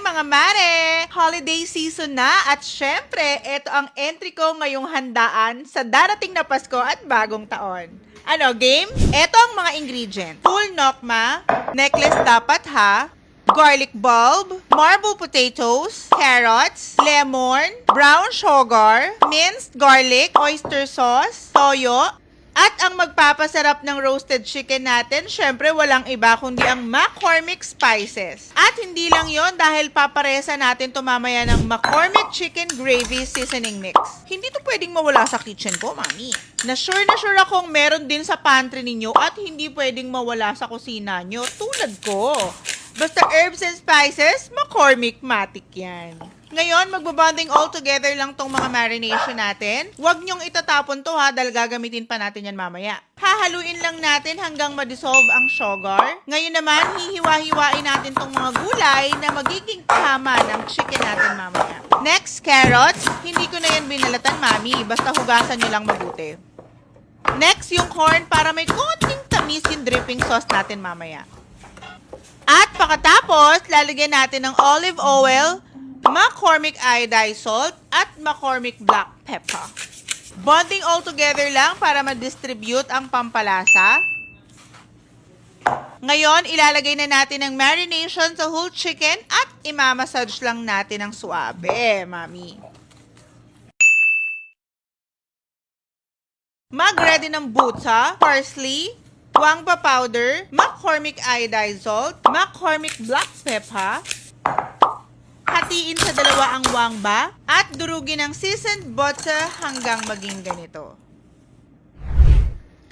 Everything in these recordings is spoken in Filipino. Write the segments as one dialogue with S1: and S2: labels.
S1: mga mare! Holiday season na at syempre, ito ang entry ko ngayong handaan sa darating na Pasko at bagong taon. Ano, game? Ito ang mga ingredient. Full nokma, necklace dapat ha, garlic bulb, marble potatoes, carrots, lemon, brown sugar, minced garlic, oyster sauce, toyo, at ang magpapasarap ng roasted chicken natin, syempre walang iba kundi ang McCormick Spices. At hindi lang yon dahil paparesa natin to mamaya ng McCormick Chicken Gravy Seasoning Mix. Hindi to pwedeng mawala sa kitchen ko, mami. Na sure akong meron din sa pantry ninyo at hindi pwedeng mawala sa kusina nyo tulad ko. Basta herbs and spices, McCormick Matic yan. Ngayon, magbabonding all together lang tong mga marination natin. Huwag nyong itatapon to ha, dahil gagamitin pa natin yan mamaya. Hahaluin lang natin hanggang ma-dissolve ang sugar. Ngayon naman, hihiwa-hiwain natin tong mga gulay na magiging tama ng chicken natin mamaya. Next, carrots. Hindi ko na yan binalatan, mami. Basta hugasan nyo lang mabuti. Next, yung corn para may konting tamis yung dripping sauce natin mamaya. At pagkatapos, lalagyan natin ng olive oil, McCormick iodized salt, at McCormick black pepper. Bonding all together lang para ma-distribute ang pampalasa. Ngayon, ilalagay na natin ang marination sa whole chicken at imamassage lang natin ng suabe, mami. Mag-ready ng butsa, parsley, guangba powder, McCormick iodized salt, McCormick black pepper. Hatiin sa dalawa ang wangba at durugin ng seasoned butter hanggang maging ganito.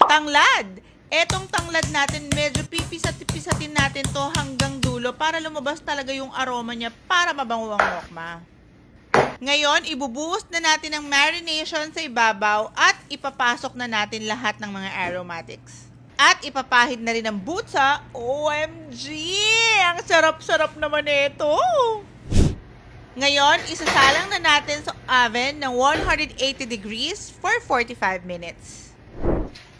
S1: Tanglad! Etong tanglad natin, medyo pipisat-pisatin natin to hanggang dulo para lumabas talaga yung aroma niya para mabango ang nokma. Ngayon, ibubuhos na natin ang marination sa ibabaw at ipapasok na natin lahat ng mga aromatics. At ipapahid na rin ang butsa. OMG! Ang sarap-sarap naman ito! Ngayon, isasalang na natin sa oven ng 180 degrees for 45 minutes.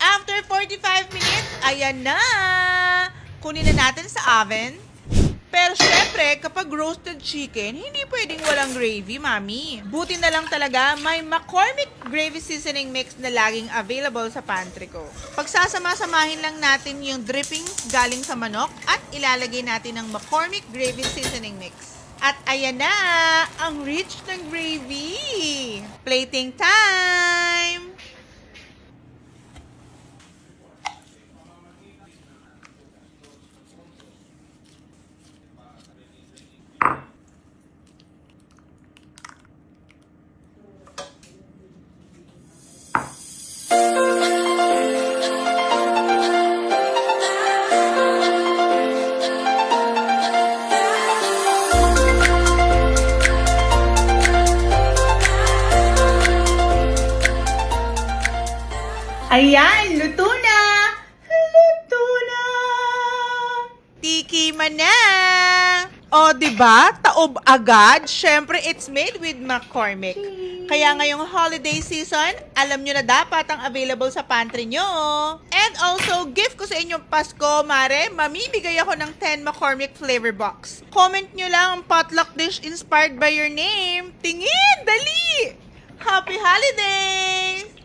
S1: After 45 minutes, ayan na! Kunin na natin sa oven. Pero syempre, kapag roasted chicken, hindi pwedeng walang gravy, mami. Buti na lang talaga, may McCormick Gravy Seasoning Mix na laging available sa pantry ko. Pagsasama-samahin lang natin yung drippings galing sa manok at ilalagay natin ng McCormick Gravy Seasoning Mix. At ayan na, ang rich ng gravy. Plating time! Ayan, luto na! Luto na! Tikiman na! O, diba? Taob agad. Syempre, it's made with McCormick. Kaya ngayong holiday season, alam nyo na dapat ang available sa pantry nyo. And also, gift ko sa inyong Pasko, mare, mamibigay ako ng 10 McCormick flavor box. Comment nyo lang ang potluck dish inspired by your name. Tingin! Dali! Happy holidays!